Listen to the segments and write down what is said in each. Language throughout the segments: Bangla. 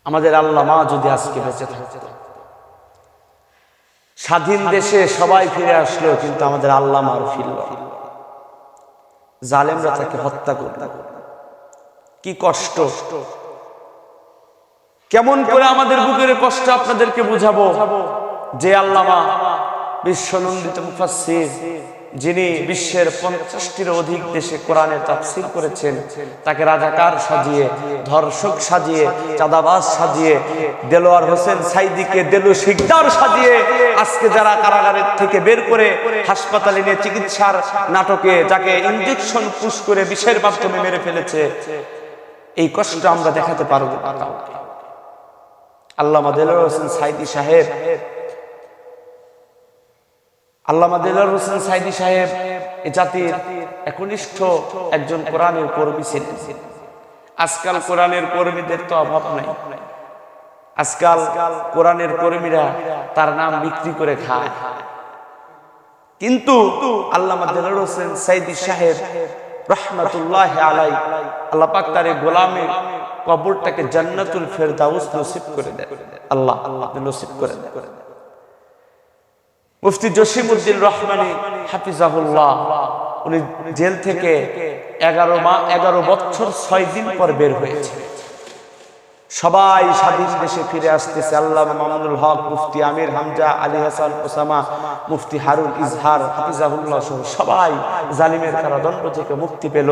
আমাদের আল্লামা যদি আজকে বেঁচে থাকতো, স্বাধীন দেশে সবাই ফিরে আসলো, কিন্তু আমাদের আল্লামা আর ফিরল না। জালেমরা তাকে হত্যা করল। কি কষ্ট! কেমন করে আমাদের বুকের কষ্ট আপনাদেরকে বুঝাবো? যে আল্লামা বিশ্বনন্দিত মুফাসসির, যিনি বিশ্বের 50টির অধিক দেশে কোরআনের তাফসীর করেছেন, তাকে রাজাকার সাজিয়ে, ধর্ষক সাজিয়ে, চাঁদাবাজ সাজিয়ে, দেলোয়ার হোসেন সাইদিকে দেলু শিকদার সাজিয়ে আজকে যারা কারাগারের থেকে বের করে হাসপাতালে নিয়ে চিকিৎসার নাটকে যাকে ইনজেকশন পুশ করে বিষের মাধ্যমে মেরে ফেলেছে, এই কষ্ট আমরা দেখাতে পারবো না। আল্লামা দেলোয়ার হোসেন সাইদি সাহেব, আল্লামা দেলোয়ার হোসেন সাইদি সাহেব এ জাতির একনিষ্ঠ একজন কোরআনের কর্মী ছিলেন। আজকাল কোরআনের কর্মীদের তো অভাব নাই। আজকাল কোরআনের কর্মীরা তার নাম বিক্রি করে খায়। কিন্তু আল্লামা দেলোয়ার হোসেন সাইদি সাহেব রাহমাতুল্লাহি আলাইহি, আল্লাহ পাক তার গোলামের কবরটাকে জান্নাতুল ফেরদাউস নসিব করে দেন। আল্লাহ নসিব করে দেন। মুফতি জসিমউদ্দিন রহমানী হাফিজাহুল্লাহ, উনি জেল থেকে 11 বছর 6 দিন পর বের হয়েছে। সবাই স্বাধীন দেশে ফিরে আসতেছে। আল্লামা মামুনুল হক, মুফতি আমির হামজা, আলী হাসান ওসামা, মুফতি হারুন ইজহার হাফিজাহুল্লাহ সহ সবাই জালিমের কারাদণ্ড থেকে মুক্তি পেল।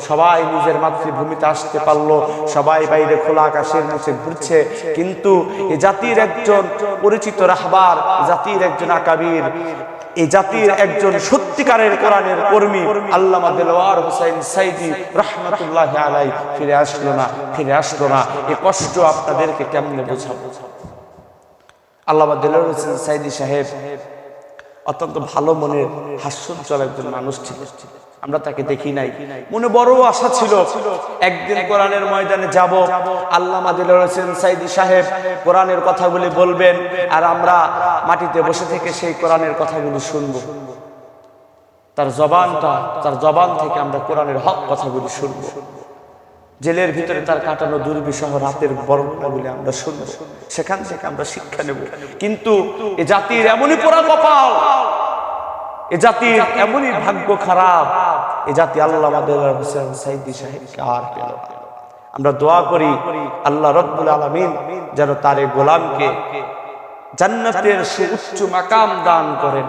সবাই নিজের মাতৃভূমিতে আসতে পারলো। সবাই বাইরে খোলা আকাশের নিচে ঘুরছে। কিন্তু এই জাতির একজন পরিচিত রাহবার, জাতির একজন আকাবির, এই জাতির একজন সত্যিকারের কোরআনের কর্মী আল্লামা দেলোয়ার হোসেন সাইদি রাহমাতুল্লাহি আলাইহি ফিরে আসলো না। এই কষ্ট আপনাদেরকে কেমনে বোঝাবো? আল্লামা দেলোয়ার হোসেন সাইদি সাহেব অত্যন্ত ভালো মনের, হাস্যোজ্জ্বল একজন মানুষ ছিল। আমরা তাকে দেখি নাই। মনে বড় আশা ছিল একদিন কোরআনের ময়দানে যাব, আল্লামা দেলোয়ার হোসেন সাইদি সাহেব কোরআনের কথাগুলি বলবেন, আর আমরা মাটিতে বসে থেকে সেই কোরআনের কথাগুলি শুনবো। তার জবান থেকে আমরা কোরআনের হক কথাগুলি শুনবো। জেলের ভিতরে তার কাটানো দুর্বিষহ রাতের বর্ণনাগুলি আমরা শুনবো। সেখান থেকে আমরা শিক্ষা নেব। কিন্তু এ জাতির এমনই পোড়া কপাল, এ জাতির এমনই ভাগ্য খারাপ, এ জাতি আল্লামা দেলোয়ার হোসেন সাইদি সাহেবকে আর পেল না। আমরা দোয়া করি আল্লাহ রাব্বুল আলামিন যেন তার এই গোলামকে জান্নাতের সুউচ্চ মাকাম দান করেন।